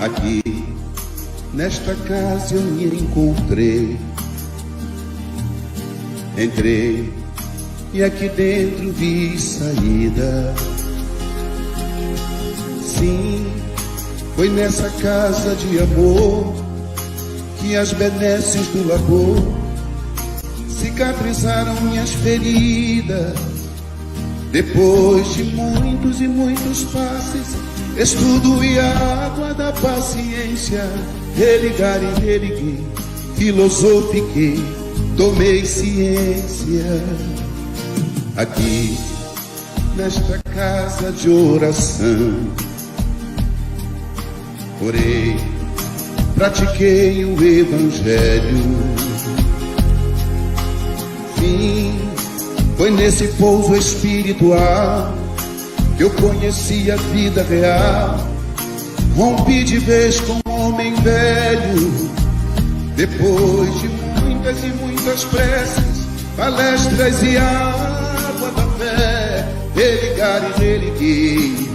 Aqui, nesta casa eu me encontrei. Entrei e aqui dentro vi saída. Sim, foi nessa casa de amor que as benesses do labor cicatrizaram minhas feridas. Depois de muitos e muitos passes, estudo e a água da paciência, religar e religuei, filosofiquei, tomei ciência. Aqui, nesta casa de oração, orei, pratiquei o evangelho. Sim, foi nesse pouso espiritual que eu conheci a vida real. Rompi de vez com um homem velho. Depois de muitas e muitas preces, palestras e água da fé, religar e religuei.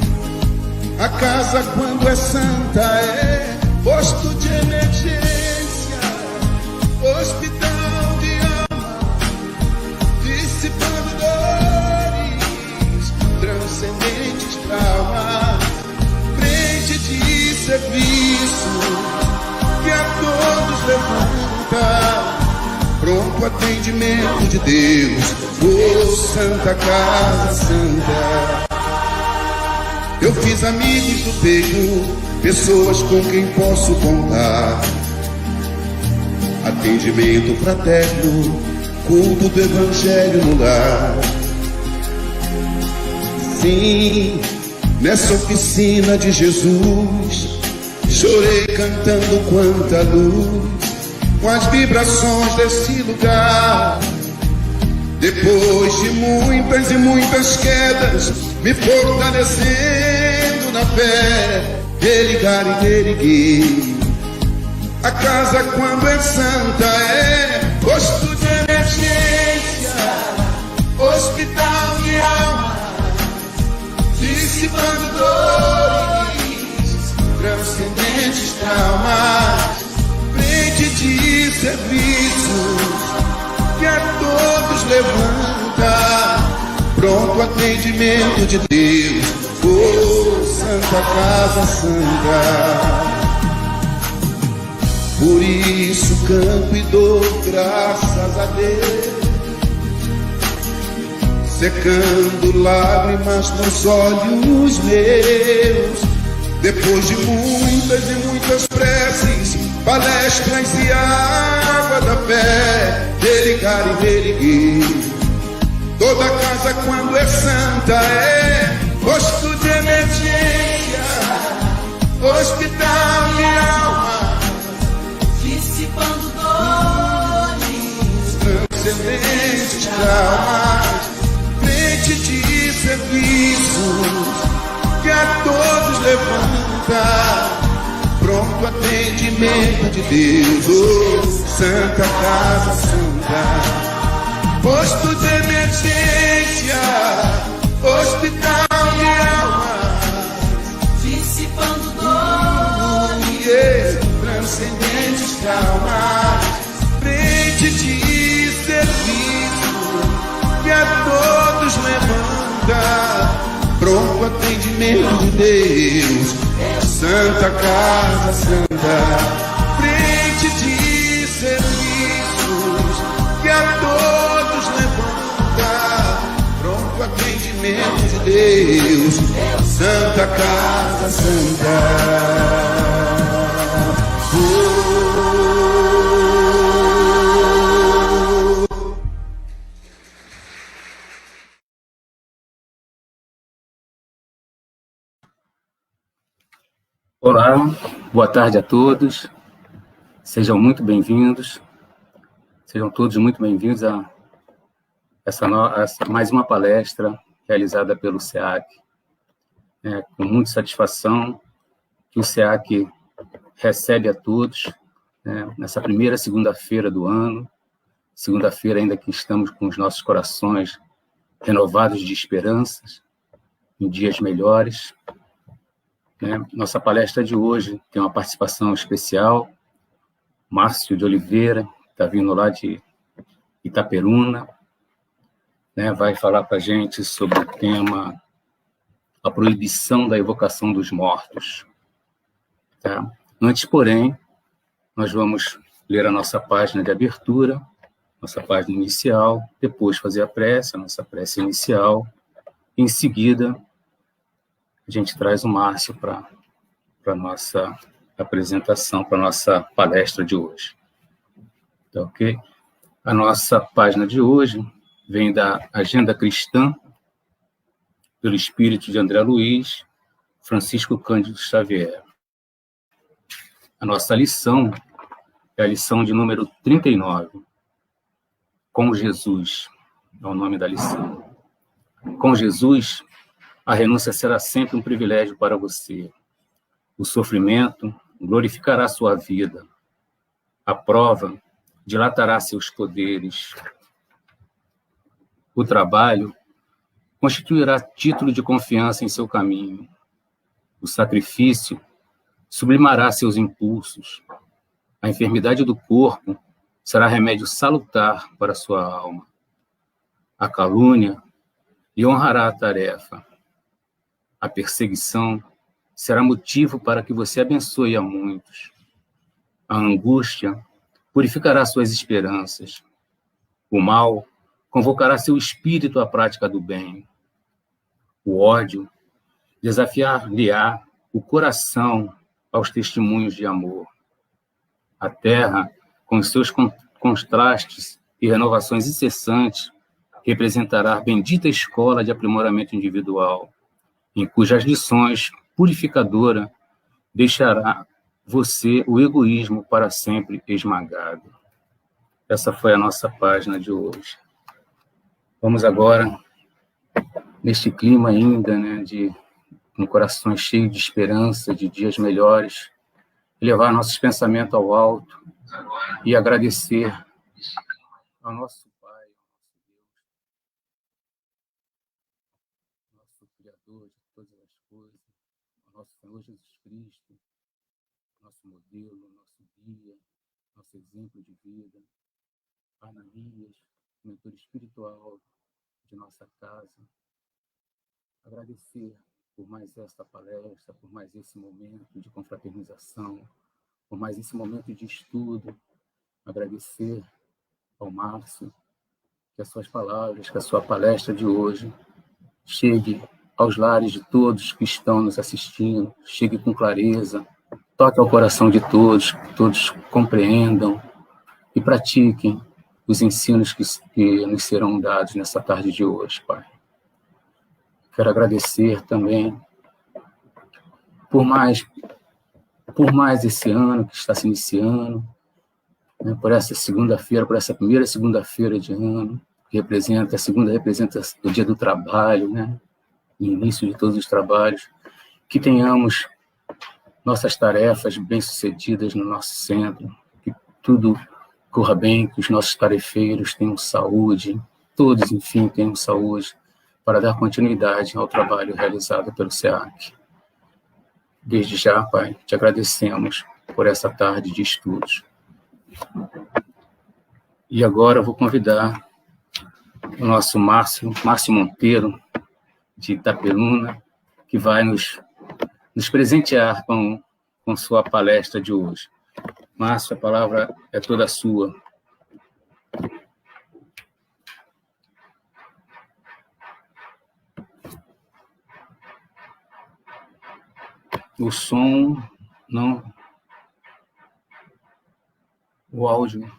A casa, quando é santa, é posto de emergência, hospital de alma, dissipando dores, transcendentes traumas, frente de serviço que a todos levanta, pronto atendimento de Deus, oh Santa Casa Santa. Eu fiz amigos do peito, pessoas com quem posso contar, atendimento fraterno, culto do evangelho no lar. Sim, nessa oficina de Jesus, chorei cantando quanta luz, com as vibrações desse lugar. Depois de muitas e muitas quedas, me fortalecendo na fé, religar e reerguer. A casa, quando é santa, é posto de emergência, hospital de alma, dissipando dores, transcendentes traumas, frente de serviços que a todos levanta, pronto atendimento de Deus, oh Santa Casa Santa. Por isso canto e dou graças a Deus, secando lágrimas nos olhos meus. Depois de muitas e muitas preces, palestras e água da fé, religar e reerguer. Toda casa, quando é santa, é posto de emergência, hospital de alma, dissipando dores, transcendentes traumas, frente de serviços que a todos levanta, pronto atendimento de Deus, oh Santa Casa Santa. Posto de emergência, hospital de alma, dissipando dores, transcendentes traumas, frente de serviço que a todos levanta, pronto atendimento de Deus, Santa Casa Santa. Frente de serviços que a todos levanta, pronto atendimento de Deus, Santa Casa Santa. Olá, boa tarde a todos, sejam muito bem-vindos, sejam todos muito bem-vindos a essa mais uma palestra realizada pelo SEAC. Com muita satisfação que o SEAC recebe a todos nessa primeira segunda-feira do ano, segunda-feira ainda que estamos com os nossos corações renovados de esperanças, em dias melhores. Né? Nossa palestra de hoje tem uma participação especial, Márcio de Oliveira, que está vindo lá de Itaperuna, né? Vai falar para a gente sobre o tema a proibição da evocação dos mortos. Tá? Antes, porém, nós vamos ler a nossa página de abertura, nossa página inicial, depois fazer a nossa prece inicial, e em seguida a gente traz o Márcio para a nossa apresentação, para a nossa palestra de hoje. Tá, ok? A nossa página de hoje vem da Agenda Cristã, pelo espírito de André Luiz, Francisco Cândido Xavier. A nossa lição é a lição de número 39, Com Jesus, é o nome da lição. Com Jesus, a renúncia será sempre um privilégio para você. O sofrimento glorificará sua vida. A prova dilatará seus poderes. O trabalho constituirá título de confiança em seu caminho. O sacrifício sublimará seus impulsos. A enfermidade do corpo será remédio salutar para sua alma. A calúnia lhe honrará a tarefa. A perseguição será motivo para que você abençoe a muitos. A angústia purificará suas esperanças. O mal convocará seu espírito à prática do bem. O ódio desafiar-lhe-á o coração aos testemunhos de amor. A terra, com os seus contrastes e renovações incessantes, representará a bendita escola de aprimoramento individual, em cujas lições purificadora deixará você o egoísmo para sempre esmagado. Essa foi a nossa página de hoje. Vamos agora, neste clima ainda, né, de um coração cheio de esperança, de dias melhores, levar nossos pensamentos ao alto e agradecer ao nosso Pai, nosso Criador de todas as coisas, ao nosso Senhor Jesus Cristo, nosso modelo, nosso guia, nosso exemplo de vida, Ananias, mentor espiritual de nossa casa. Agradecer por mais esta palestra, por mais esse momento de confraternização, por mais esse momento de estudo. Agradecer ao Márcio que as suas palavras, que a sua palestra de hoje chegue aos lares de todos que estão nos assistindo, chegue com clareza, toque ao coração de todos, que todos compreendam e pratiquem os ensinos que nos serão dados nessa tarde de hoje, Pai. Quero agradecer também por mais esse ano que está se iniciando, né, por essa segunda-feira, por essa primeira segunda-feira de ano, que representa, a segunda representa o dia do trabalho, né, o início de todos os trabalhos, que tenhamos nossas tarefas bem-sucedidas no nosso centro, que tudo corra bem, que os nossos tarefeiros tenham saúde, todos, enfim, tenham saúde, para dar continuidade ao trabalho realizado pelo SEAC. Desde já, Pai, te agradecemos por essa tarde de estudos. E agora eu vou convidar o nosso Márcio Monteiro, de Itaperuna, que vai nos presentear com sua palestra de hoje. Márcio, a palavra é toda sua. O som, não. O áudio,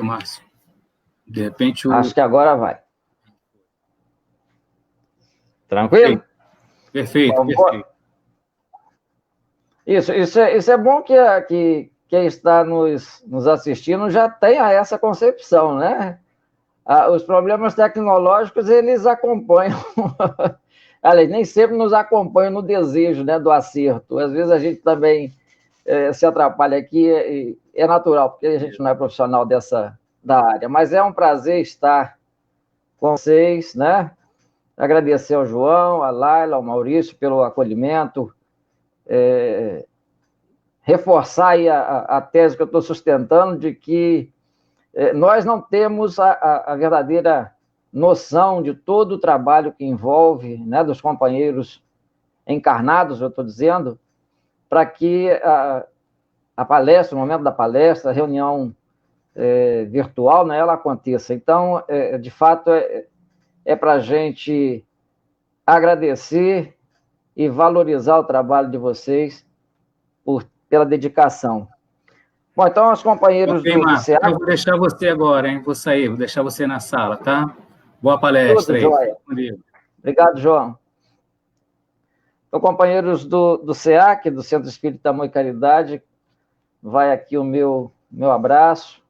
Márcio. De repente Acho que agora vai. Tranquilo? Perfeito. Isso é bom que quem está nos assistindo já tenha essa concepção, né? Os problemas tecnológicos, eles acompanham... Aliás, nem sempre nos acompanham no desejo, né, do acerto. Às vezes a gente também se atrapalha aqui, é natural, porque a gente não é profissional da área. Mas é um prazer estar com vocês, né? agradecer ao João, a Laila, ao Maurício pelo acolhimento, reforçar aí a tese que eu estou sustentando de que nós não temos a verdadeira noção de todo o trabalho que envolve, né, dos companheiros encarnados, eu estou dizendo, para que a palestra, o momento da palestra, a reunião virtual, né, ela aconteça. Então, de fato, é para a gente agradecer e valorizar o trabalho de vocês pela dedicação. Bom, então, os companheiros Ok, do Marcos, SEAC... eu vou deixar você agora, hein? Vou sair, vou deixar você na sala, tá? Boa palestra aí. Joia. Obrigado, João. Então, companheiros do SEAC, do Centro Espírita Amor e Caridade, vai aqui o meu abraço.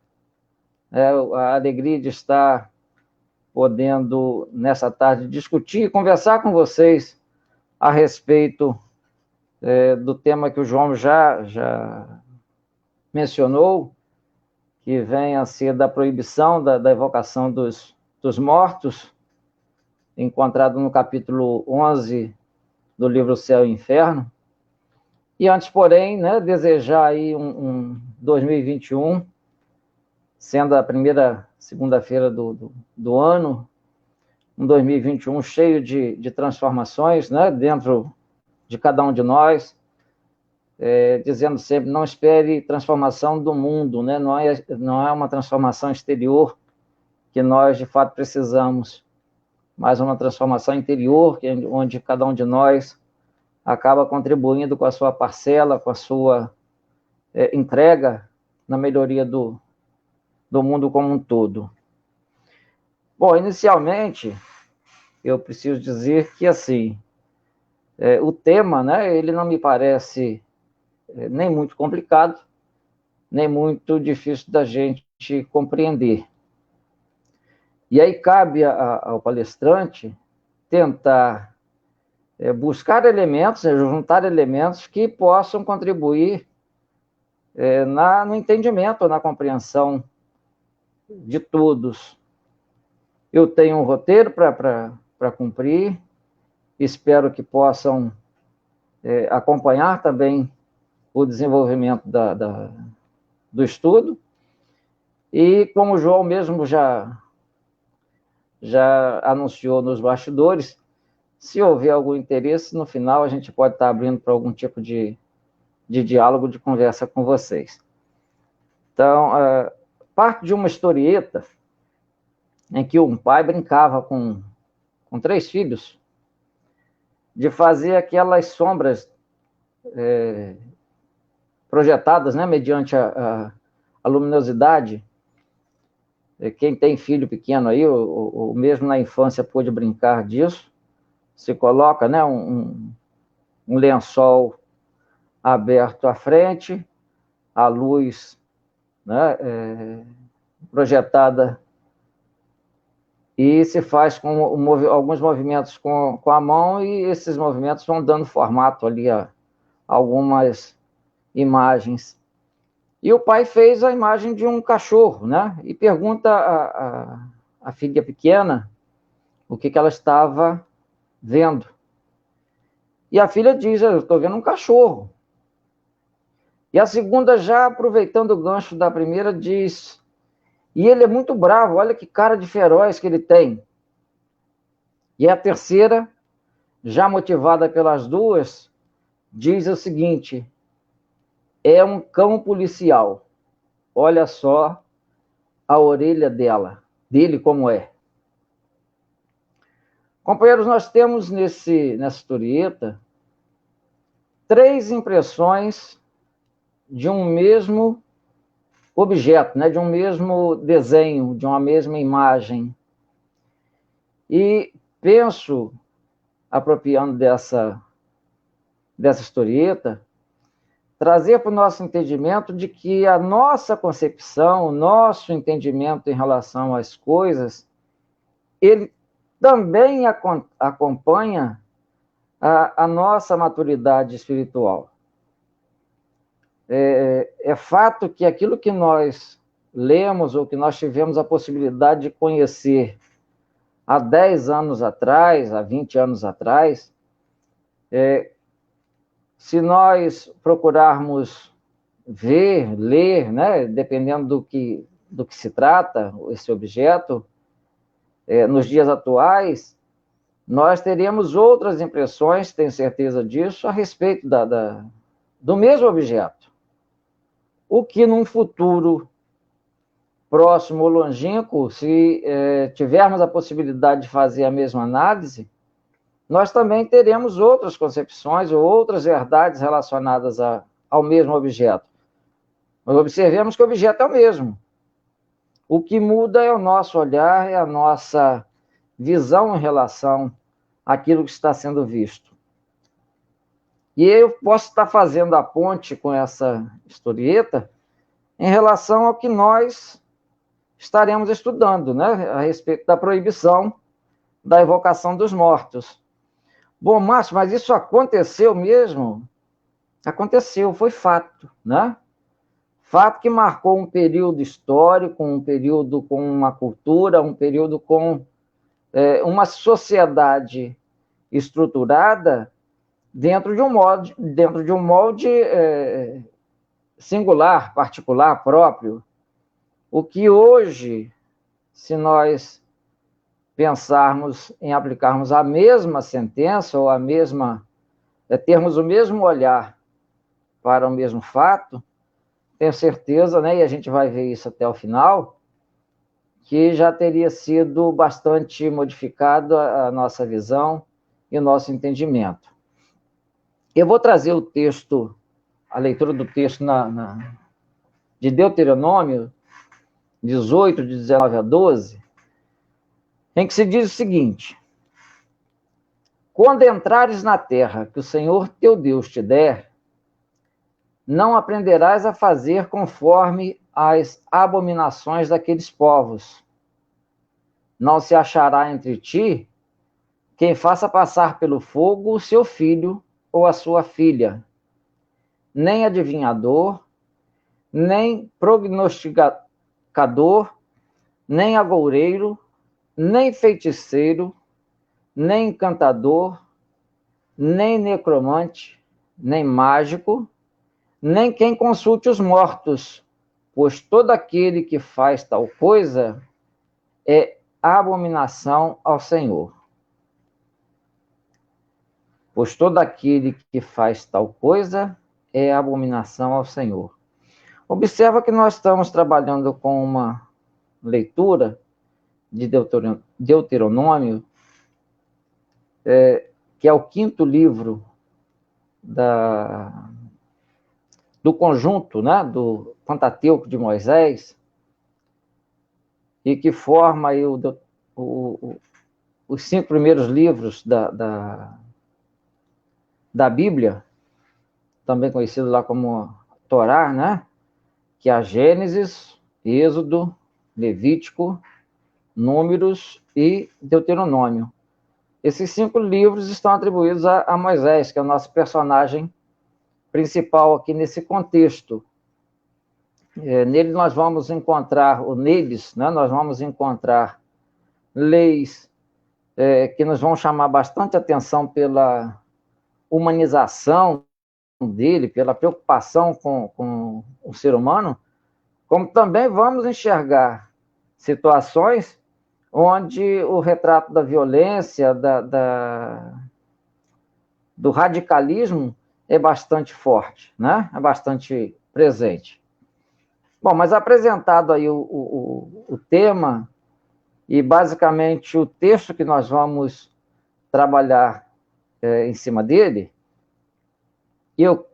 A alegria de estar podendo, nessa tarde, discutir e conversar com vocês a respeito do tema que o João já mencionou, que vem a ser da proibição da evocação dos mortos, encontrado no capítulo 11 do livro Céu e Inferno. E antes, porém, né, desejar aí um 2021, sendo a primeira segunda-feira do ano, um 2021 cheio de transformações, né, dentro de cada um de nós, dizendo sempre, não espere transformação do mundo, né? Não é uma transformação exterior que nós, de fato, precisamos, mas uma transformação interior, onde cada um de nós acaba contribuindo com a sua parcela, com a sua entrega na melhoria do mundo como um todo. Bom, inicialmente, eu preciso dizer que, assim, o tema, né, ele não me parece nem muito complicado, nem muito difícil da gente compreender. E aí cabe ao palestrante tentar buscar elementos, juntar elementos que possam contribuir no entendimento, na compreensão de todos. Eu tenho um roteiro para cumprir, espero que possam acompanhar também o desenvolvimento do estudo, e como o João mesmo já anunciou nos bastidores, se houver algum interesse, no final a gente pode estar abrindo para algum tipo de diálogo, de conversa com vocês. Então, parte de uma historieta em que um pai brincava com 3 filhos de fazer aquelas sombras projetadas, né, mediante a luminosidade. Quem tem filho pequeno aí, ou mesmo na infância pôde brincar disso, se coloca, né, um lençol aberto à frente, a luz, né, projetada, e se faz com alguns movimentos com a mão, e esses movimentos vão dando formato ali a algumas imagens. E o pai fez a imagem de um cachorro, né? E pergunta a filha pequena o que ela estava vendo. E a filha diz, eu estou vendo um cachorro. E a segunda, já aproveitando o gancho da primeira, diz, e ele é muito bravo, olha que cara de feroz que ele tem. E a terceira, já motivada pelas duas, diz o seguinte, é um cão policial. Olha só a orelha dele como é. Companheiros, nós temos nessa historieta 3 impressões de um mesmo objeto, né? De um mesmo desenho, de uma mesma imagem. E penso, apropriando dessa historieta, trazer para o nosso entendimento de que a nossa concepção, o nosso entendimento em relação às coisas, ele também acompanha a nossa maturidade espiritual. É fato que aquilo que nós lemos ou que nós tivemos a possibilidade de conhecer há 10 anos atrás, há 20 anos atrás, se nós procurarmos ver, ler, né, dependendo do que se trata, esse objeto, nos dias atuais, nós teríamos outras impressões, tenho certeza disso, a respeito do mesmo objeto. O que num futuro próximo ou longínquo, se tivermos a possibilidade de fazer a mesma análise, nós também teremos outras concepções ou outras verdades relacionadas ao mesmo objeto. Nós observemos que o objeto é o mesmo. O que muda é o nosso olhar, é a nossa visão em relação àquilo que está sendo visto. E eu posso estar fazendo a ponte com essa historieta em relação ao que nós estaremos estudando, né, a respeito da proibição da evocação dos mortos. Bom, Márcio, mas isso aconteceu mesmo? Aconteceu, foi fato, né? Fato que marcou um período histórico, um período com uma cultura, um período com uma sociedade estruturada dentro de um molde singular, particular, próprio. O que hoje, se nós pensarmos em aplicarmos a mesma sentença ou termos o mesmo olhar para o mesmo fato, tenho certeza, né, e a gente vai ver isso até o final, que já teria sido bastante modificado a nossa visão e o nosso entendimento. Eu vou trazer o texto, a leitura do texto de Deuteronômio 18, de 19 a 12, em que se diz o seguinte: quando entrares na terra que o Senhor teu Deus te der, não aprenderás a fazer conforme as abominações daqueles povos. Não se achará entre ti quem faça passar pelo fogo o seu filho ou a sua filha, nem adivinhador, nem prognosticador, nem agoureiro, nem feiticeiro, nem encantador, nem necromante, nem mágico, nem quem consulte os mortos, pois todo aquele que faz tal coisa é abominação ao Senhor. Pois todo aquele que faz tal coisa é abominação ao Senhor. Observa que nós estamos trabalhando com uma leitura de Deuteronômio, que é o 5º livro do conjunto, né, do Pentateuco de Moisés, e que forma aí os 5 primeiros livros da Bíblia, também conhecido lá como Torá, né, que é a Gênesis, Êxodo, Levítico, Números e Deuteronômio. Esses 5 livros estão atribuídos a Moisés, que é o nosso personagem principal aqui nesse contexto. Nele nós vamos encontrar, ou neles, né, nós vamos encontrar leis que nos vão chamar bastante atenção pela humanização dele, pela preocupação com o ser humano, como também vamos enxergar situações onde o retrato da violência, do radicalismo é bastante forte, né? É bastante presente. Bom, mas apresentado aí o tema e basicamente o texto que nós vamos trabalhar em cima dele, eu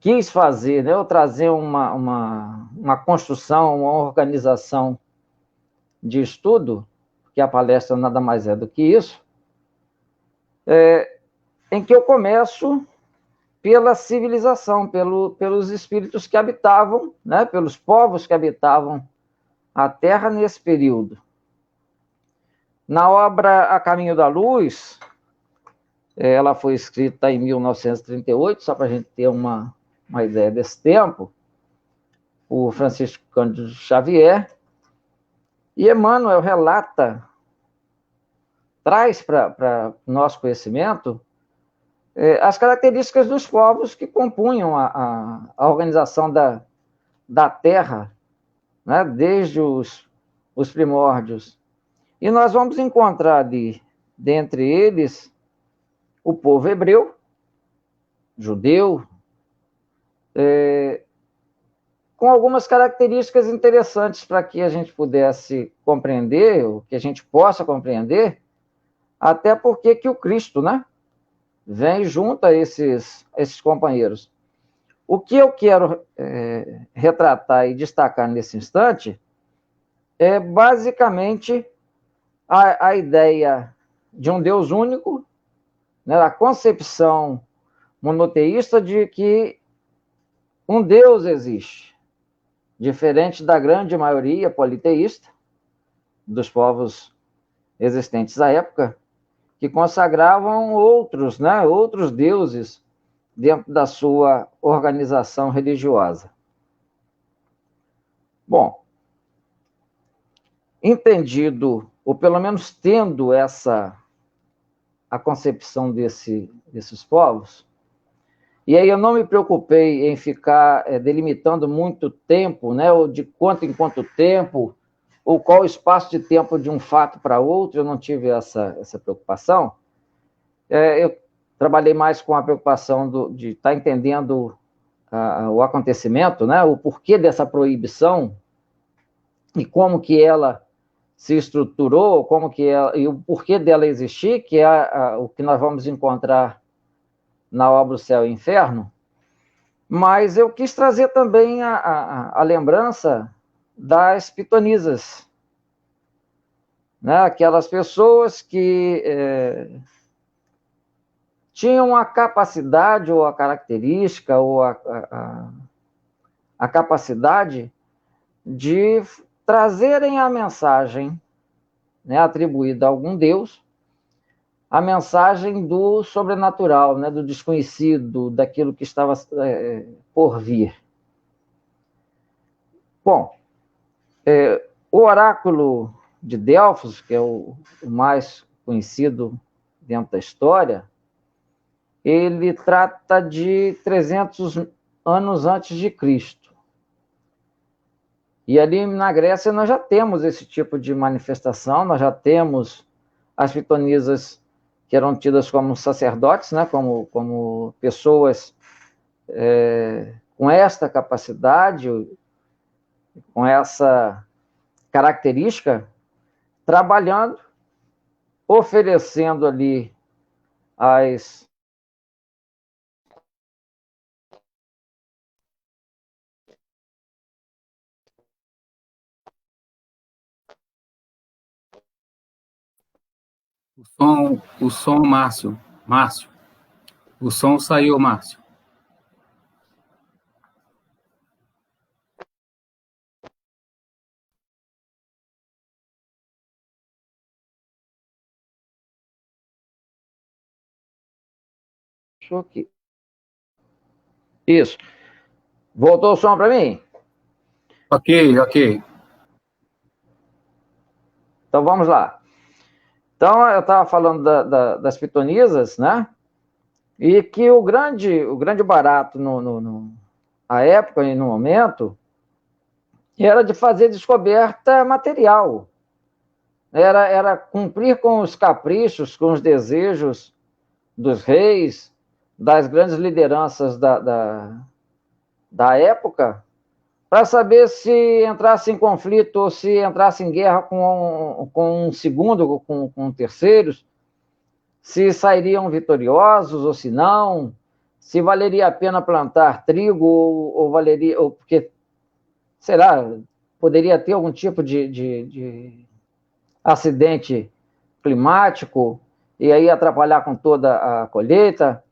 quis fazer, né, eu trazer uma construção, uma organização de estudo, que a palestra nada mais é do que isso, em que eu começo pela civilização, pelos espíritos que habitavam, né, pelos povos que habitavam a Terra nesse período. Na obra A Caminho da Luz, ela foi escrita em 1938, só para a gente ter uma ideia desse tempo, o Francisco Cândido Xavier, e Emmanuel relata traz para o nosso conhecimento as características dos povos que compunham a organização da Terra, né, desde os primórdios. E nós vamos encontrar ali, dentre eles, o povo hebreu, judeu, com algumas características interessantes para que a gente pudesse compreender, ou que a gente possa compreender, até porque que o Cristo, né, vem junto a esses companheiros. O que eu quero retratar e destacar nesse instante é basicamente a ideia de um Deus único, né, a concepção monoteísta de que um Deus existe, diferente da grande maioria politeísta dos povos existentes à época, que consagravam outros, né, outros deuses dentro da sua organização religiosa. Bom, entendido, ou pelo menos tendo a concepção desses povos, e aí eu não me preocupei em ficar delimitando muito tempo, né, ou de quanto em quanto tempo, ou qual o espaço de tempo de um fato para outro, eu não tive essa preocupação. Eu trabalhei mais com a preocupação de estar entendendo o acontecimento, né, o porquê dessa proibição e como que ela se estruturou, e o porquê dela existir, que é o que nós vamos encontrar na obra O Céu e o Inferno, mas eu quis trazer também a lembrança das pitonisas, né? Aquelas pessoas que tinham a capacidade, ou a característica, ou a capacidade de trazerem a mensagem, né, atribuída a algum Deus, a mensagem do sobrenatural, né, do desconhecido, daquilo que estava por vir. Bom, o oráculo de Delfos, que é o mais conhecido dentro da história, ele trata de 300 anos antes de Cristo. E ali na Grécia nós já temos esse tipo de manifestação, nós já temos as pitonisas que eram tidas como sacerdotes, né, como pessoas com esta capacidade, com essa característica, trabalhando, oferecendo ali O som, Márcio, o som saiu, Márcio. Isso. Voltou o som para mim? Ok. Então vamos lá. Então eu estava falando das pitonisas, né? E que o grande barato à época e no momento era de fazer descoberta material. Era cumprir com os caprichos, com os desejos dos reis, das grandes lideranças da época, para saber se entrasse em conflito ou se entrasse em guerra com um segundo, com terceiros, se sairiam vitoriosos ou se não, se valeria a pena plantar trigo ou valeria, ou porque, sei lá, poderia ter algum tipo de acidente climático e aí atrapalhar com toda a colheita.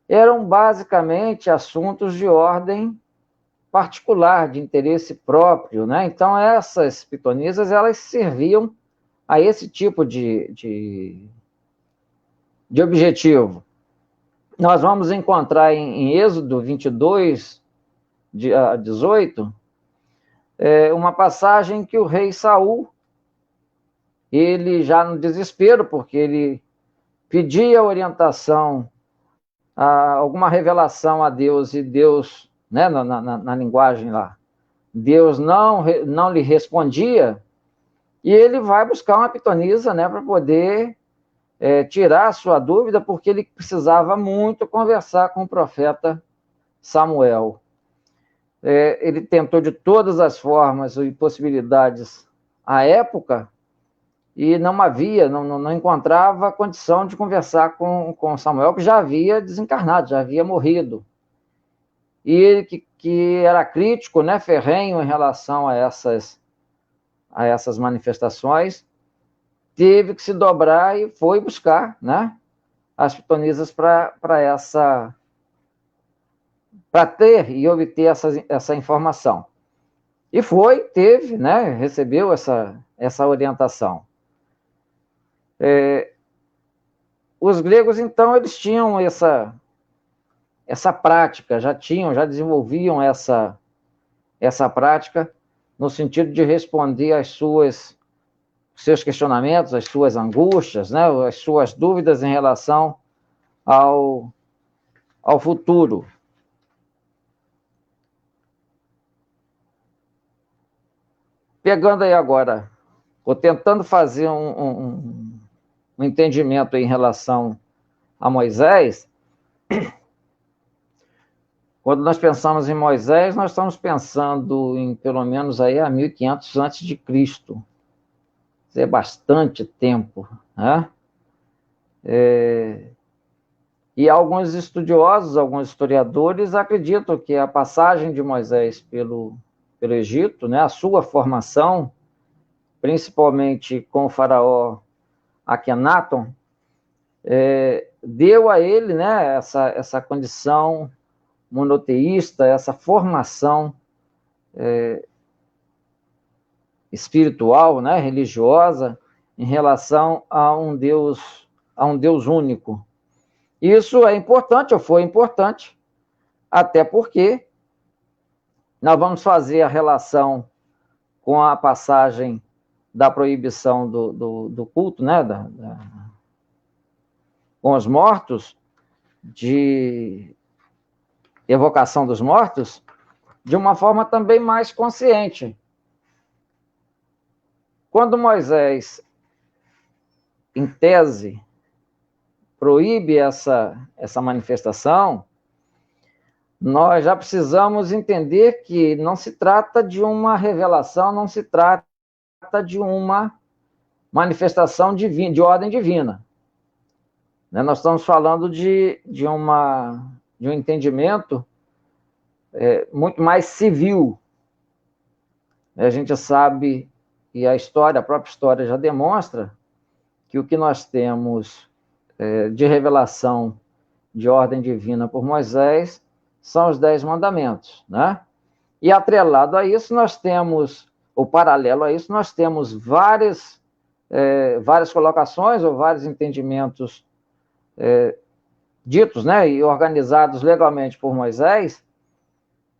Eram basicamente assuntos de ordem particular, de interesse próprio, né? Então essas pitonisas, elas serviam a esse tipo de objetivo. Nós vamos encontrar em Êxodo 22, 18, uma passagem que o rei Saul ele já no desespero, porque ele pedia orientação, alguma revelação a Deus, e Deus, né, na linguagem lá, Deus não lhe respondia, e ele vai buscar uma pitonisa, né, para poder tirar a sua dúvida, porque ele precisava muito conversar com o profeta Samuel. Ele tentou de todas as formas e possibilidades à época, e não encontrava condição de conversar com Samuel, que já havia desencarnado, já havia morrido. E ele, que era crítico, né, ferrenho em relação a essas manifestações, teve que se dobrar e foi buscar, né, as pitonisas para ter e obter essa informação. E teve, né, recebeu essa orientação. Os gregos, então, eles tinham essa prática, já desenvolviam essa prática no sentido de responder às seus questionamentos, às suas angústias, né, às suas dúvidas em relação ao futuro. Pegando aí agora, ou tentando fazer um entendimento em relação a Moisés, quando nós pensamos em Moisés, nós estamos pensando em pelo menos aí a 1500 antes de Cristo. Isso é bastante tempo, né? E alguns estudiosos, alguns historiadores acreditam que a passagem de Moisés pelo Egito, né, a sua formação, principalmente com o faraó Akenaton, deu a ele, né, essa condição monoteísta, essa formação espiritual, né, religiosa, em relação a um Deus único. Isso é importante, ou foi importante, até porque nós vamos fazer a relação com a passagem da proibição do culto, né, com os mortos, de evocação dos mortos, de uma forma também mais consciente. Quando Moisés, em tese, proíbe essa manifestação, nós já precisamos entender que não se trata de uma revelação, não se trata de uma manifestação divina, de ordem divina. Nós estamos falando de um entendimento muito mais civil. A gente sabe, e a própria história já demonstra, que o que nós temos de revelação de ordem divina por Moisés são os 10 mandamentos, né? E atrelado a isso, nós temos, ou paralelo a isso, nós temos várias colocações ou vários entendimentos ditos, né, e organizados legalmente por Moisés,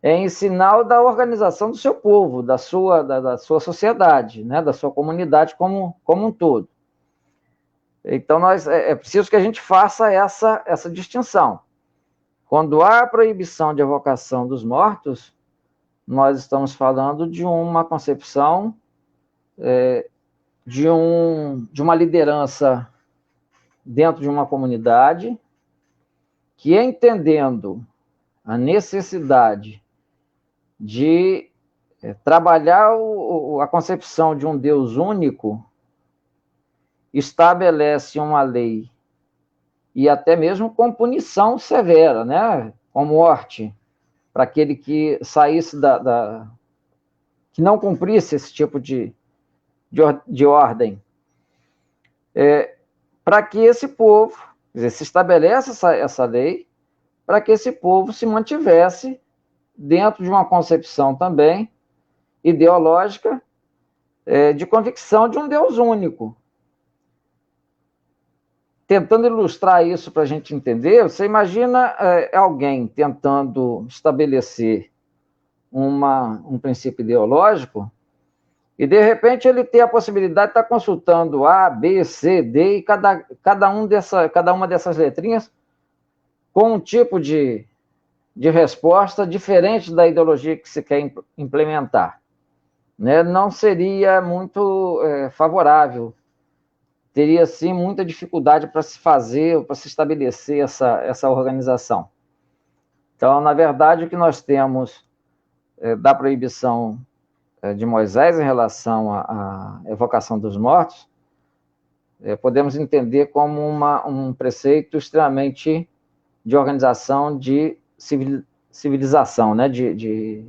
em sinal da organização do seu povo, da sua sociedade, né, da sua comunidade como um todo. Então, é preciso que a gente faça essa distinção. Quando há a proibição de evocação dos mortos, nós estamos falando de uma concepção de uma liderança dentro de uma comunidade que, entendendo a necessidade de trabalhar a concepção de um Deus único, estabelece uma lei, e até mesmo com punição severa, né, com morte, para aquele que saísse que não cumprisse esse tipo de ordem. Para que esse povo, quer dizer, se estabelece essa lei, para que esse povo se mantivesse dentro de uma concepção também ideológica de convicção de um Deus único. Tentando ilustrar isso para a gente entender, você imagina alguém tentando estabelecer um princípio ideológico E, de repente, ele tem a possibilidade de estar consultando A, B, C, D, e cada uma dessas letrinhas com um tipo de resposta diferente da ideologia que se quer implementar. Né? Não seria muito favorável. Teria, sim, muita dificuldade para se fazer, para se estabelecer essa organização. Então, na verdade, o que nós temos da proibição de Moisés em relação à evocação dos mortos, podemos entender como um preceito extremamente de organização de civilização, né? de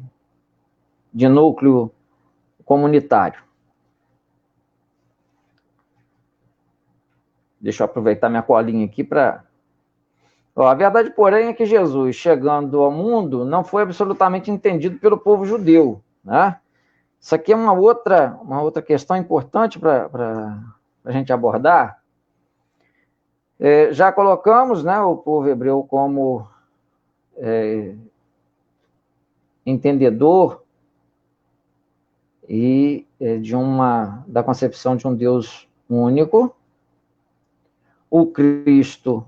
núcleo comunitário. Deixa eu aproveitar minha colinha aqui para... A verdade, porém, é que Jesus, chegando ao mundo, não foi absolutamente entendido pelo povo judeu, né? Isso aqui é uma outra questão importante para a gente abordar. Já colocamos, né, o povo hebreu como entendedor e da concepção de um Deus único. O Cristo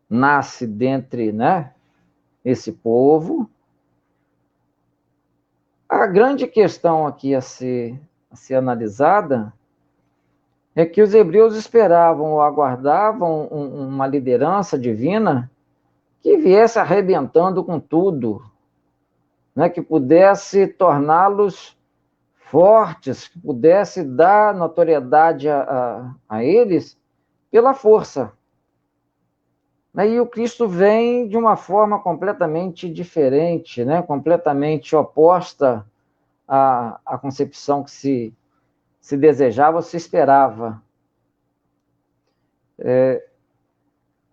nasce dentre, né, esse povo. A grande questão aqui a ser analisada é que os hebreus esperavam ou aguardavam uma liderança divina que viesse arrebentando com tudo, né, que pudesse torná-los fortes, que pudesse dar notoriedade a eles pela força. E o Cristo vem de uma forma completamente diferente, né? Completamente oposta à concepção que se desejava ou se esperava.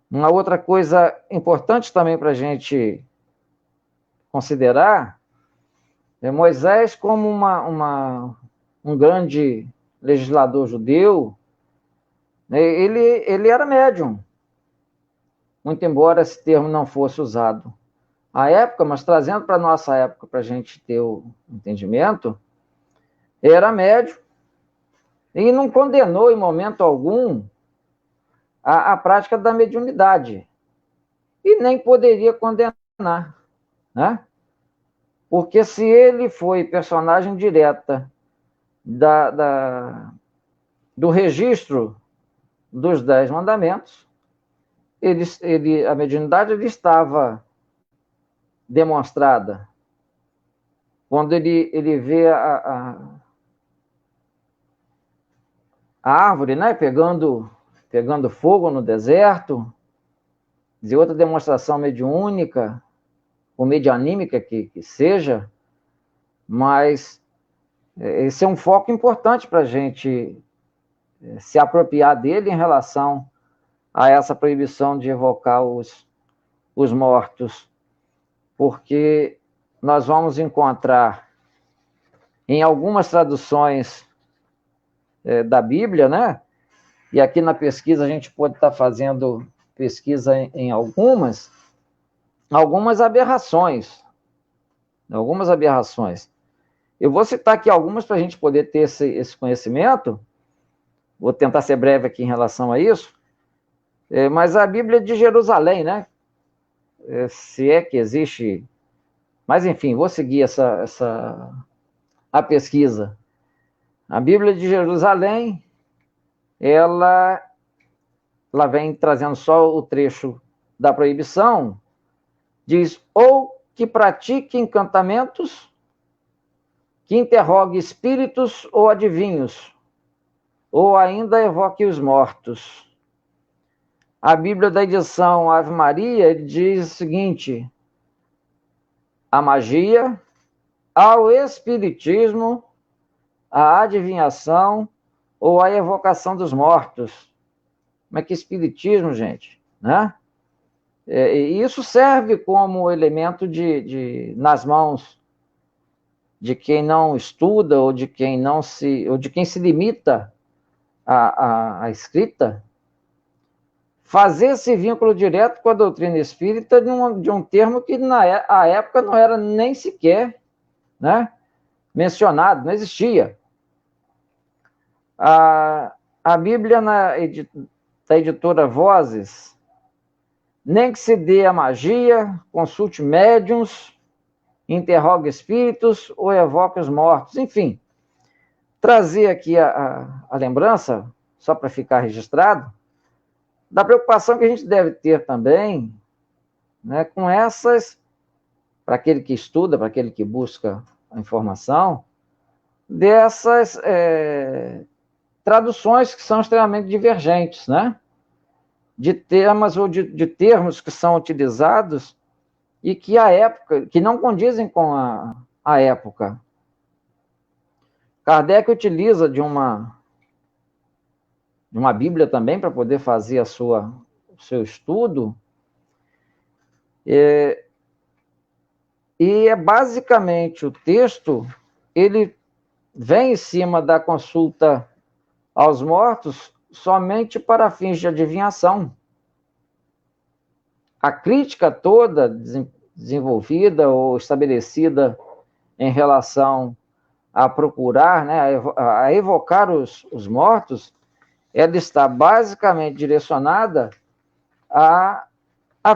Uma outra coisa importante também para a gente considerar é Moisés como um grande legislador judeu. Ele era médium, muito embora esse termo não fosse usado à época, mas trazendo para a nossa época, para a gente ter o entendimento, era médium e não condenou em momento algum a prática da mediunidade, e nem poderia condenar, né? Porque se ele foi personagem direta do registro dos 10 mandamentos, a mediunidade estava demonstrada quando ele vê a árvore, né, pegando fogo no deserto, de outra demonstração mediúnica, ou medianímica que seja, mas esse é um foco importante para a gente se apropriar dele em relação a essa proibição de evocar os mortos, porque nós vamos encontrar em algumas traduções da Bíblia, né? E aqui na pesquisa a gente pode estar fazendo pesquisa em algumas aberrações. Eu vou citar aqui algumas para a gente poder ter esse conhecimento. Vou tentar ser breve aqui em relação a isso. Mas a Bíblia de Jerusalém, né? Se é que existe... Mas, enfim, vou seguir a pesquisa. A Bíblia de Jerusalém, ela vem trazendo só o trecho da proibição, diz, ou que pratique encantamentos, que interrogue espíritos ou adivinhos, ou ainda evoque os mortos. A Bíblia da edição Ave Maria diz o seguinte: a magia, ao espiritismo, a adivinhação ou a evocação dos mortos. Mas que espiritismo, gente, né? E isso serve como elemento nas mãos de quem não estuda ou de quem se limita à escrita, fazer esse vínculo direto com a doutrina espírita de um termo que à época não era nem sequer, né, mencionado, não existia. A Bíblia da editora Vozes, nem que se dê a magia, consulte médiuns, interrogue espíritos ou evoque os mortos, enfim. Trazer aqui a lembrança, só para ficar registrado, da preocupação que a gente deve ter também, né, com essas, para aquele que estuda, para aquele que busca a informação, dessas traduções que são extremamente divergentes, né? De temas ou de termos que são utilizados e que a época, que não condizem com a época. Kardec utiliza de uma Bíblia também para poder fazer o seu estudo, e é basicamente o texto, ele vem em cima da consulta aos mortos somente para fins de adivinhação. A crítica toda desenvolvida ou estabelecida em relação a procurar, né, a evocar os mortos, ela está basicamente direcionada a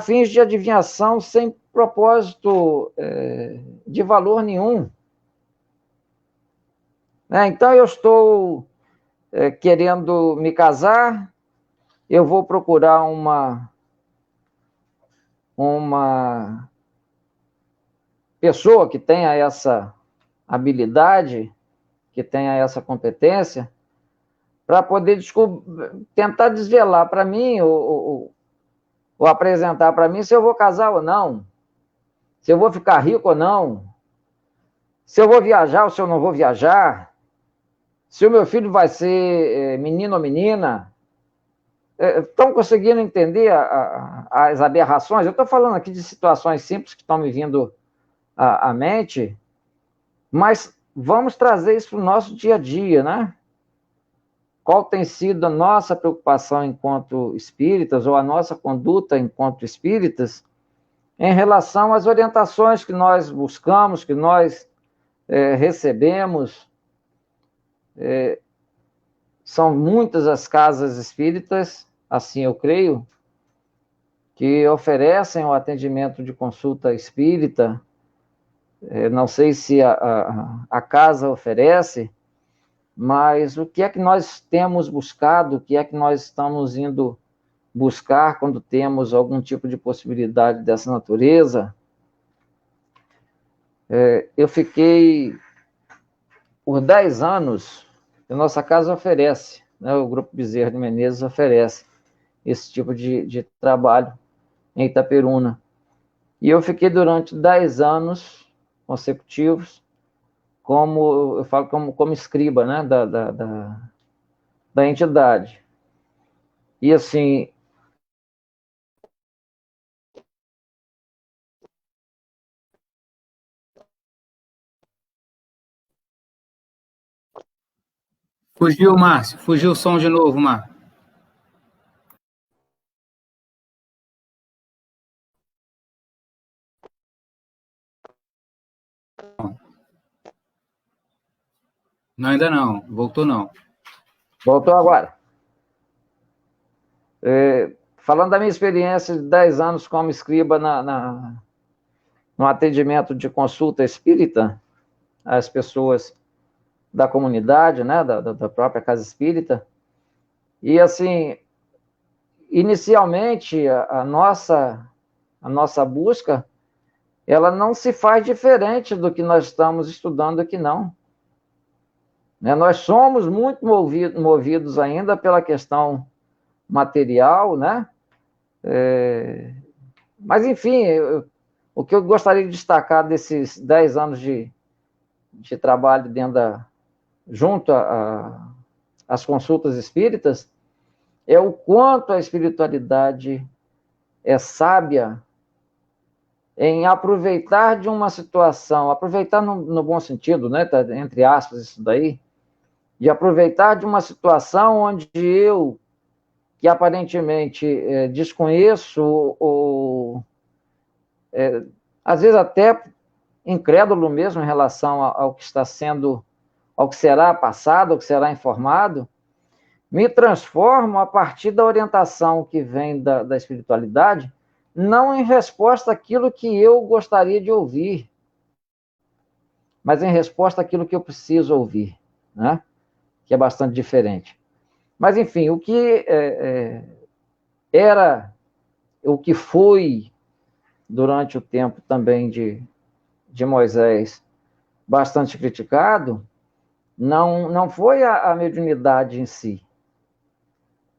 fins de adivinhação sem propósito de valor nenhum. Então, eu estou querendo me casar, eu vou procurar uma pessoa que tenha essa habilidade, que tenha essa competência, para poder tentar desvelar para mim, ou apresentar para mim se eu vou casar ou não, se eu vou ficar rico ou não, se eu vou viajar ou se eu não vou viajar, se o meu filho vai ser menino ou menina. Estão conseguindo entender as aberrações? Eu estou falando aqui de situações simples que estão me vindo à mente, mas vamos trazer isso para o nosso dia a dia, né? Qual tem sido a nossa preocupação enquanto espíritas, ou a nossa conduta enquanto espíritas, em relação às orientações que nós buscamos, que nós recebemos. São muitas as casas espíritas, assim eu creio, que oferecem o atendimento de consulta espírita. Não sei se a casa oferece, mas o que é que nós temos buscado, o que é que nós estamos indo buscar quando temos algum tipo de possibilidade dessa natureza? Eu fiquei por 10 anos, a nossa casa oferece, né, o Grupo Bezerra de Menezes oferece esse tipo de trabalho em Itaperuna. E eu fiquei durante 10 anos consecutivos, eu falo como escriba, né, da entidade. E assim, Fugiu, Márcio. Fugiu o som de novo, Márcio. Não, ainda não. Voltou, não. Voltou agora. Falando da minha experiência de 10 anos como escriba no atendimento de consulta espírita às pessoas da comunidade, né, da própria casa espírita. E, assim, inicialmente, a nossa busca, ela não se faz diferente do que nós estamos estudando aqui, não. Nós somos muito movidos ainda pela questão material, né? Mas, enfim, o que eu gostaria de destacar desses 10 anos de trabalho junto às consultas espíritas é o quanto a espiritualidade é sábia em aproveitar de uma situação, aproveitar no bom sentido, né? Tá, entre aspas, isso daí, de aproveitar de uma situação onde eu, que aparentemente desconheço, ou às vezes até incrédulo mesmo em relação ao que está sendo, ao que será passado, ao que será informado, me transformo a partir da orientação que vem da espiritualidade, não em resposta àquilo que eu gostaria de ouvir, mas em resposta àquilo que eu preciso ouvir, né? Que é bastante diferente. Mas, enfim, o que era, o que foi, durante o tempo também de Moisés, bastante criticado, não foi a mediunidade em si,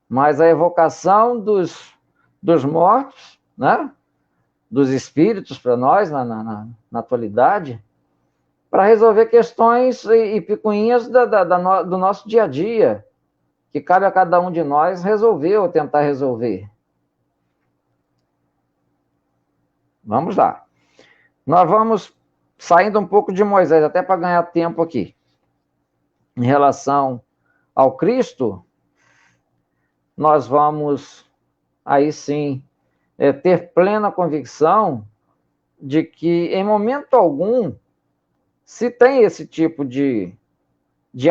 mas a evocação dos mortos, né? Dos espíritos para nós, na atualidade, para resolver questões e picuinhas do nosso dia a dia, que cabe a cada um de nós resolver ou tentar resolver. Vamos lá. Nós vamos saindo um pouco de Moisés, até para ganhar tempo aqui. Em relação ao Cristo, nós vamos, aí sim, ter plena convicção de que, em momento algum, se tem esse tipo de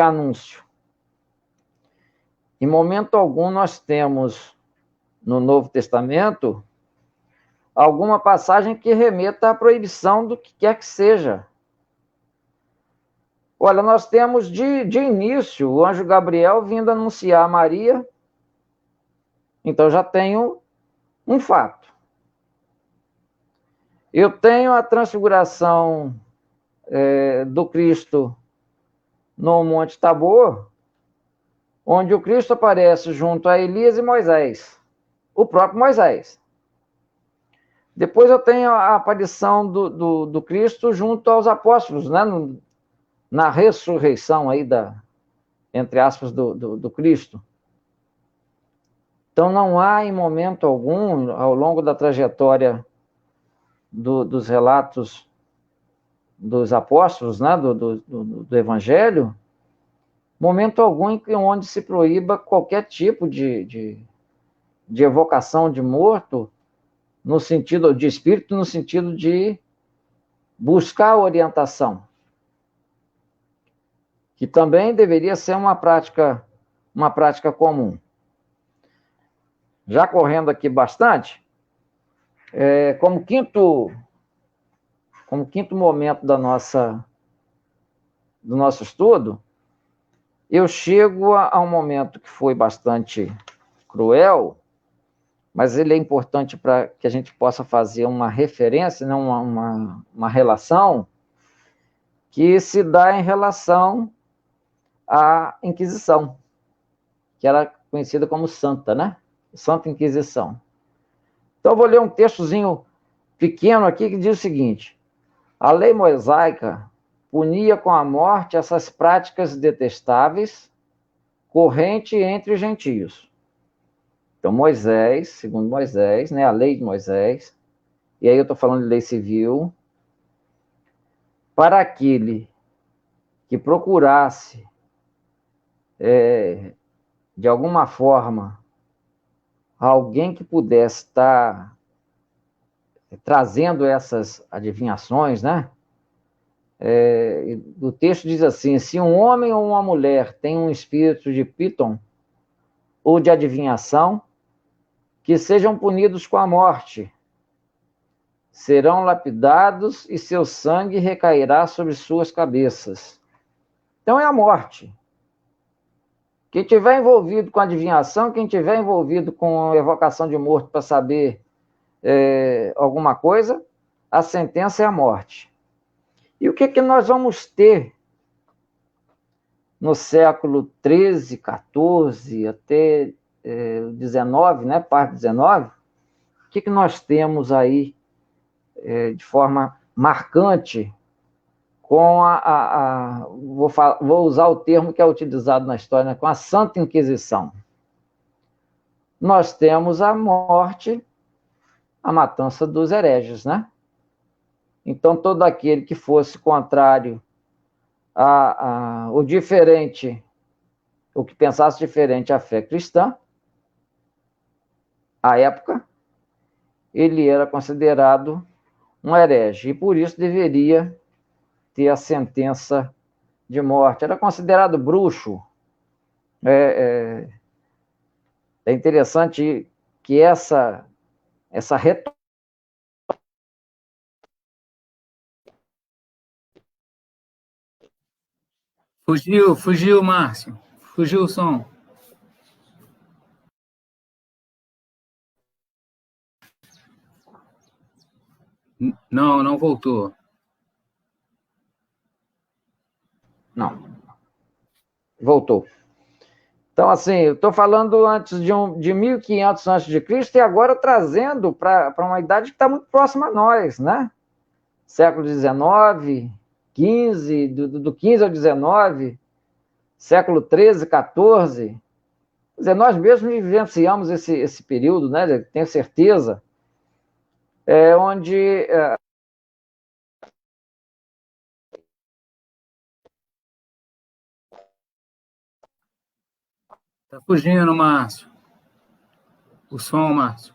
anúncio. Em momento algum, nós temos, no Novo Testamento, alguma passagem que remeta à proibição do que quer que seja. Olha, nós temos de início o anjo Gabriel vindo anunciar a Maria, então já tenho um fato. Eu tenho a transfiguração do Cristo no Monte Tabor, onde o Cristo aparece junto a Elias e Moisés, o próprio Moisés. Depois eu tenho a aparição do Cristo junto aos apóstolos, né? Na ressurreição aí entre aspas, do Cristo. Então não há em momento algum, ao longo da trajetória dos relatos dos apóstolos, né? do Evangelho, momento algum onde se proíba qualquer tipo de evocação de morto, no sentido de espírito, no sentido de buscar orientação, que também deveria ser uma prática comum. Já correndo aqui bastante, como quinto momento do nosso estudo, eu chego a um momento que foi bastante cruel, mas ele é importante para que a gente possa fazer uma referência, né, uma relação, que se dá em relação à Inquisição, que era conhecida como Santa, né? Santa Inquisição. Então, eu vou ler um textozinho pequeno aqui que diz o seguinte: a lei mosaica punia com a morte essas práticas detestáveis, corrente entre os gentios. Então, Moisés, segundo Moisés, né, a lei de Moisés, e aí eu estou falando de lei civil, para aquele que procurasse, de alguma forma, alguém que pudesse estar trazendo essas adivinhações, né? O texto diz assim: se um homem ou uma mulher tem um espírito de Piton ou de adivinhação, que sejam punidos com a morte, serão lapidados e seu sangue recairá sobre suas cabeças. Então é a morte. Quem tiver envolvido com adivinhação, quem tiver envolvido com evocação de morto para saber alguma coisa, a sentença é a morte. E o que nós vamos ter no século XIII, XIV, até 19, né, parte 19, o que nós temos aí de forma marcante com vou usar o termo que é utilizado na história, né, com a Santa Inquisição. Nós temos a morte, a matança dos hereges, né? Então, todo aquele que fosse contrário o diferente, o que pensasse diferente à fé cristã, à época, ele era considerado um herege, e por isso deveria ter a sentença de morte. Era considerado bruxo. É interessante que essa retórica. Fugiu, Márcio. Fugiu o som. Não voltou. Não. Voltou. Então, assim, eu estou falando antes de 1500 a.C. e agora trazendo para uma idade que está muito próxima a nós, né? Século XIX, XV, do XV ao XIX, século XIII, XIV. Quer dizer, nós mesmos vivenciamos esse período, né? Tenho certeza, onde Tá fugindo, Márcio. O som, Márcio.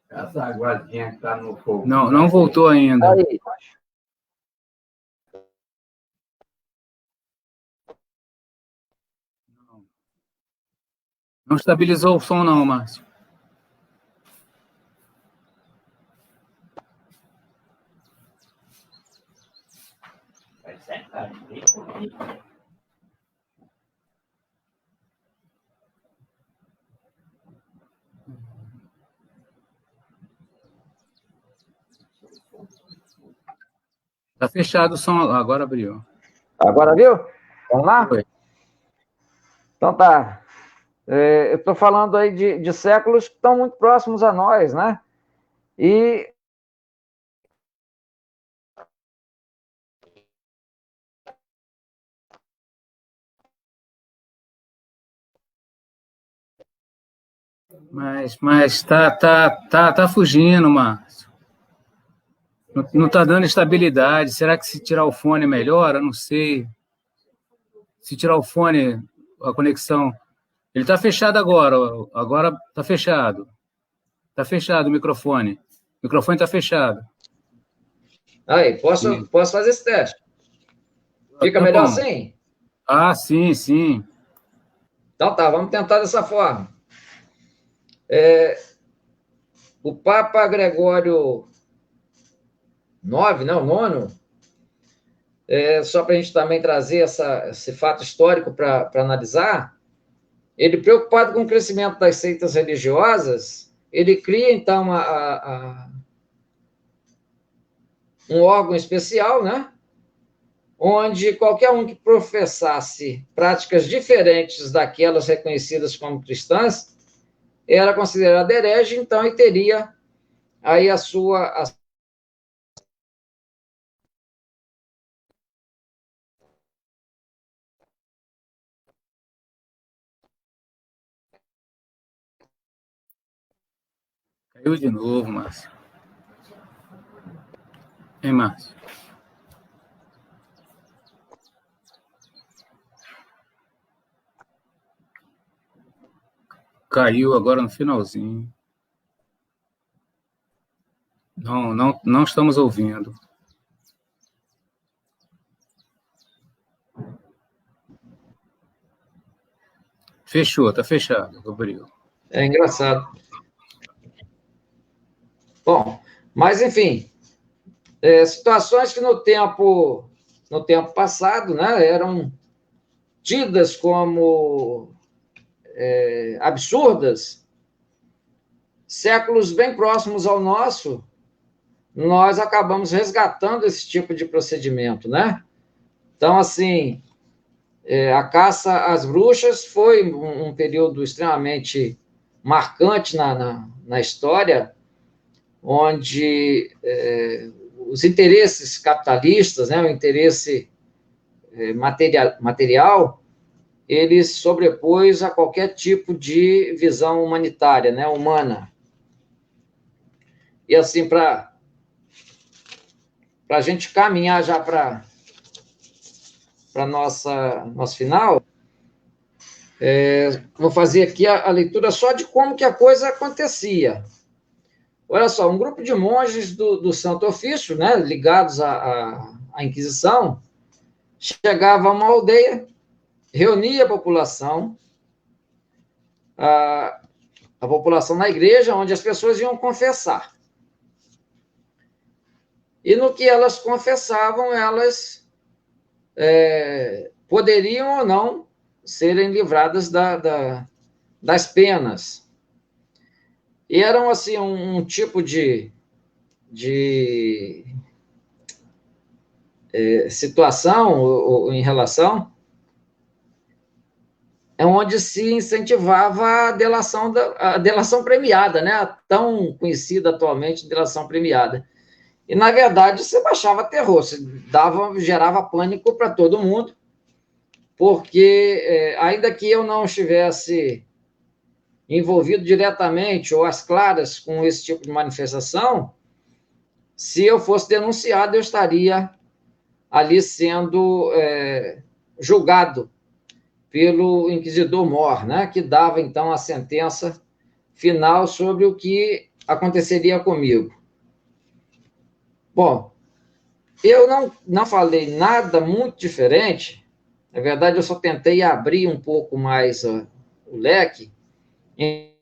Essa aguadinha que está no fogo. Não voltou ainda. aí, Não estabilizou o som, não, Márcio. Vai sentar, bem pouquinho. Tá fechado o som, agora abriu. agora viu? Vamos lá? Foi. Então tá. Eu estou falando aí de séculos que estão muito próximos a nós, né? E Mas tá fugindo, Márcio. Não tá dando estabilidade. Será que se tirar o fone melhora? Não sei. Se tirar o fone, a conexão... Ele está fechado agora. Agora está fechado. Está fechado o microfone. O microfone está fechado. aí, posso fazer esse teste? Fica Tá melhor bom. assim? Ah, sim. Então tá, vamos tentar dessa forma. O Papa Gregório IX, não, nono, só para a gente também trazer esse fato histórico para analisar, ele, preocupado com o crescimento das seitas religiosas, ele cria, então, um órgão especial, né? Onde qualquer um que professasse práticas diferentes daquelas reconhecidas como cristãs era considerado herege, então, e teria aí a sua... Caiu de novo, Márcio. Hein, Márcio? Caiu agora no finalzinho. Não estamos ouvindo. Fechou, tá fechado, Gabriel. É engraçado. Bom, mas enfim, situações que no tempo passado, né, eram tidas como absurdas, séculos bem próximos ao nosso, nós acabamos resgatando esse tipo de procedimento, né? Então, assim, a caça às bruxas foi um período extremamente marcante na história, onde os interesses capitalistas, né, o interesse material, ele sobrepôs a qualquer tipo de visão humanitária, né, humana. E assim, para a gente caminhar já para nosso final, vou fazer aqui a leitura só de como que a coisa acontecia. Olha só, um grupo de monges do Santo Ofício, né, ligados à Inquisição, chegava a uma aldeia, reunia a população na igreja, onde as pessoas iam confessar. E no que elas confessavam, elas poderiam ou não serem livradas das penas. E eram, assim, um tipo de situação em relação onde se incentivava a delação premiada, né? A tão conhecida atualmente delação premiada. E, na verdade, você baixava terror, gerava pânico para todo mundo, porque, ainda que eu não estivesse envolvido diretamente ou às claras com esse tipo de manifestação, se eu fosse denunciado, eu estaria ali sendo julgado pelo inquisidor Mor, né, que dava, então, a sentença final sobre o que aconteceria comigo. Bom, eu não falei nada muito diferente, na verdade, eu só tentei abrir um pouco mais o leque em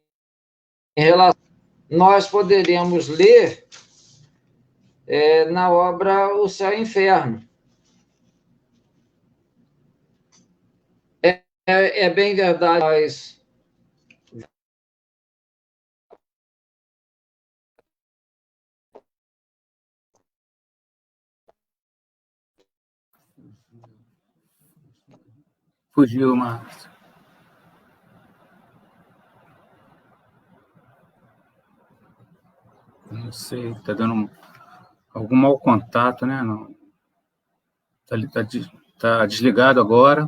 relação. Nós poderíamos ler na obra O Céu e o Inferno. É bem verdade, nós Fugiu, Márcio. Não sei, está dando algum mau contato, né? Tá desligado agora.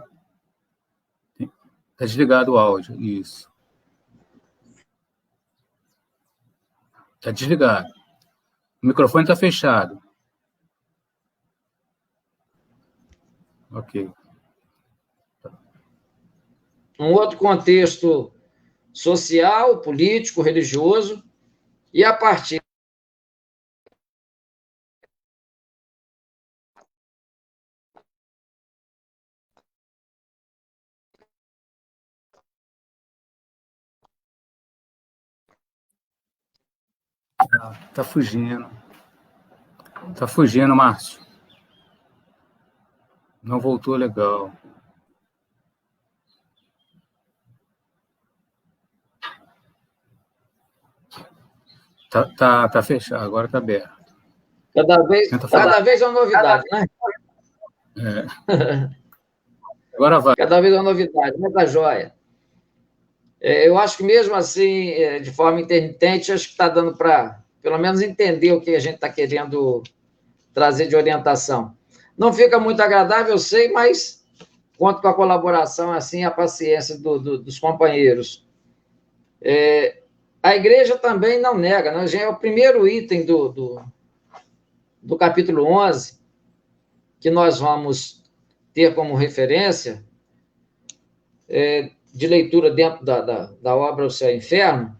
Está desligado o áudio, isso. Está desligado. O microfone está fechado. Ok. Um outro contexto social, político, religioso, e a partir Tá fugindo. Tá fugindo, Márcio. Não voltou legal. Tá fechado, agora tá aberto. Cada vez é uma novidade, né? Agora vai. Cada vez é uma novidade, mas tá joia. Eu acho que mesmo assim, de forma intermitente, acho que está dando para, pelo menos, entender o que a gente está querendo trazer de orientação. Não fica muito agradável, eu sei, mas conto com a colaboração, assim, a paciência dos companheiros. A igreja também não nega, né? Já é o primeiro item do capítulo 11, que nós vamos ter como referência, de leitura dentro da obra O Céu e o Inferno,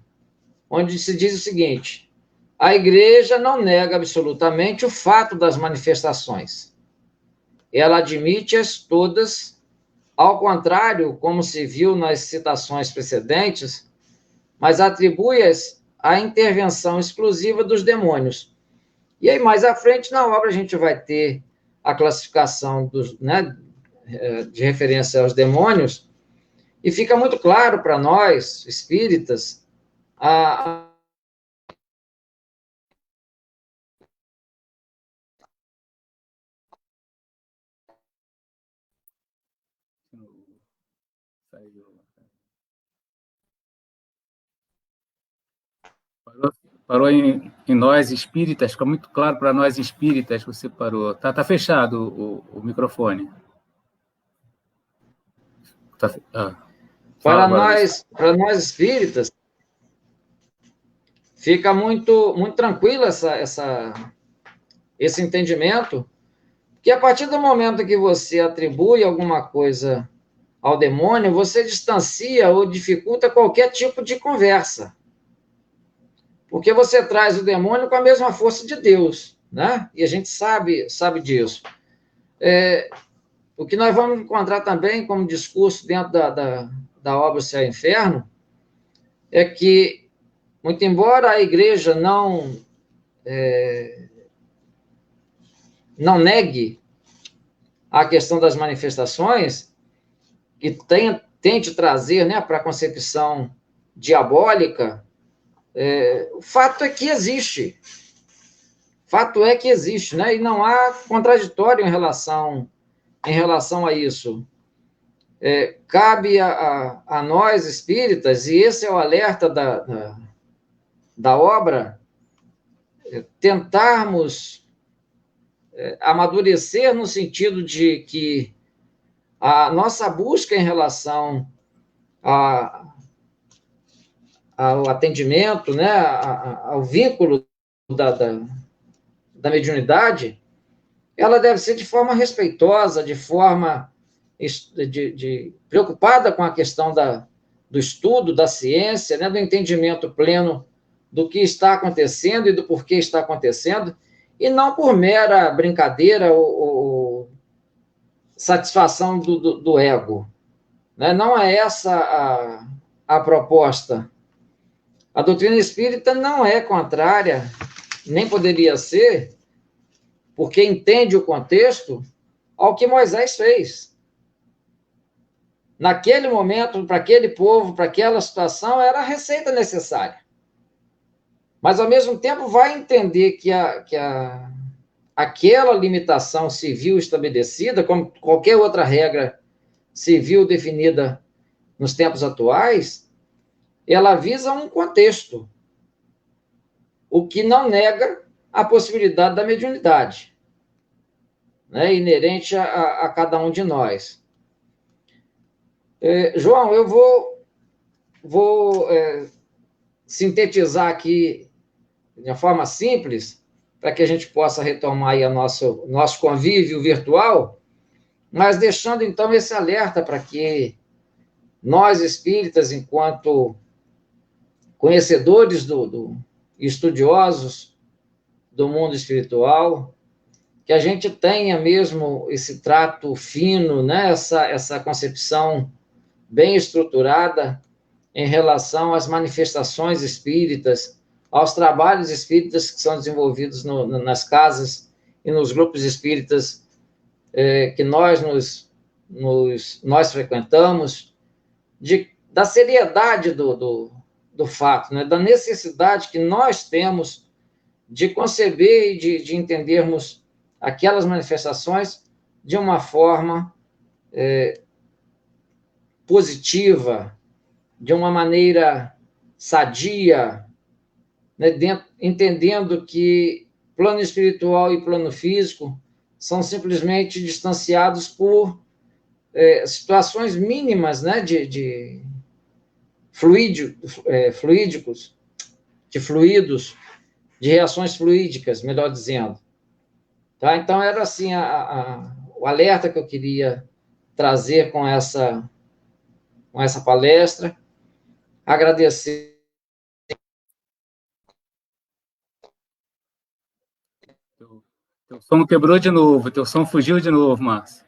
onde se diz o seguinte: a igreja não nega absolutamente o fato das manifestações. Ela admite-as todas, ao contrário, como se viu nas citações precedentes, mas atribui-as à intervenção exclusiva dos demônios. E aí, mais à frente, na obra, a gente vai ter a classificação de referência aos demônios, e fica muito claro para nós, espíritas, Parou em nós espíritas, fica muito claro para nós espíritas que você parou. Tá fechado o microfone. Para nós espíritas, fica muito, muito tranquilo esse entendimento, que a partir do momento que você atribui alguma coisa ao demônio, você distancia ou dificulta qualquer tipo de conversa. Porque você traz o demônio com a mesma força de Deus, né? E a gente sabe disso. O que nós vamos encontrar também como discurso dentro da obra Céu e Inferno é que, muito embora a igreja não negue a questão das manifestações, que tente trazer, né, para a concepção diabólica, o fato é que existe. Fato é que existe, né? E não há contraditório em relação a isso. Cabe a nós, espíritas, e esse é o alerta da obra, tentarmos amadurecer no sentido de que a nossa busca em relação ao atendimento, né, ao vínculo da mediunidade, ela deve ser de forma respeitosa, de forma preocupada com a questão do estudo, da ciência, né, do entendimento pleno do que está acontecendo e do porquê está acontecendo, e não por mera brincadeira ou satisfação do ego. Né? Não é essa a proposta. A doutrina espírita não é contrária, nem poderia ser, porque entende o contexto, ao que Moisés fez. Naquele momento, para aquele povo, para aquela situação, era a receita necessária. Mas, ao mesmo tempo, vai entender que aquela limitação civil estabelecida, como qualquer outra regra civil definida nos tempos atuais, ela visa um contexto, o que não nega a possibilidade da mediunidade, né, inerente a cada um de nós. João, eu vou sintetizar aqui de uma forma simples, para que a gente possa retomar aí o nosso convívio virtual, mas deixando, então, esse alerta para que nós, espíritas, enquanto conhecedores estudiosos do mundo espiritual, que a gente tenha mesmo esse trato fino, né? essa concepção bem estruturada em relação às manifestações espíritas, aos trabalhos espíritas que são desenvolvidos nas casas e nos grupos espíritas que nós frequentamos, da seriedade do fato, né? Da necessidade que nós temos de conceber e de entendermos aquelas manifestações de uma forma positiva, de uma maneira sadia, né? Entendendo que plano espiritual e plano físico são simplesmente distanciados por situações mínimas, né? de fluídicos, de fluidos, de reações fluídicas, melhor dizendo. Tá? Então, era assim o alerta que eu queria trazer com essa palestra. Agradecer. Teu som quebrou de novo, teu som fugiu de novo, Márcio.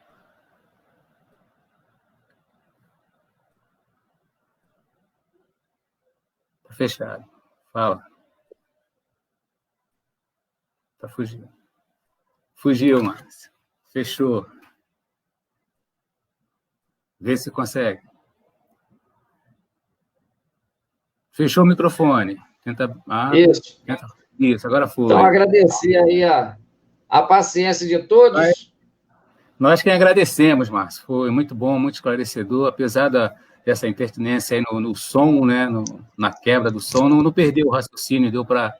Tá fechado. Fala. Tá fugindo. Fugiu, Márcio. Fechou. Vê se consegue. Fechou o microfone. Tenta... Isso. Isso, agora foi. Então, agradecer aí a paciência de todos. Nós que agradecemos, Márcio. Foi muito bom, muito esclarecedor, apesar dessa impertinência aí no som, né, na quebra do som, não perdeu o raciocínio, deu para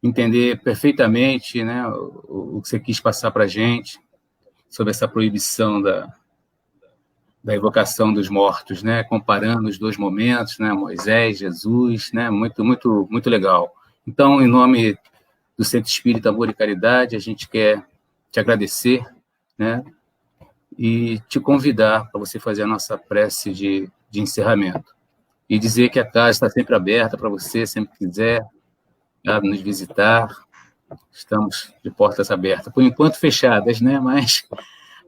entender perfeitamente, né, o que você quis passar para a gente sobre essa proibição da evocação dos mortos, né, comparando os dois momentos, né, Moisés, Jesus, né, muito, muito, muito legal. Então, em nome do Centro Espírita Amor e Caridade, a gente quer te agradecer, né, e te convidar para você fazer a nossa prece de encerramento. E dizer que a casa está sempre aberta para você, sempre que quiser, nos visitar. Estamos de portas abertas. Por enquanto fechadas, né? Mas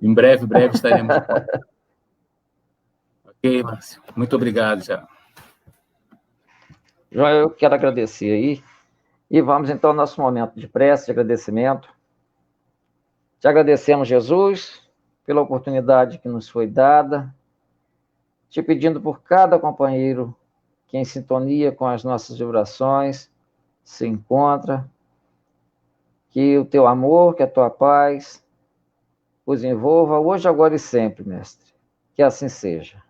em breve estaremos de portas. Ok, Márcio? Muito obrigado, já. João, eu quero agradecer aí. E vamos, então, ao nosso momento de prece, de agradecimento. Te agradecemos, Jesus, pela oportunidade que nos foi dada, te pedindo por cada companheiro que, em sintonia com as nossas vibrações, se encontra, que o teu amor, que a tua paz os envolva hoje, agora e sempre, mestre. Que assim seja.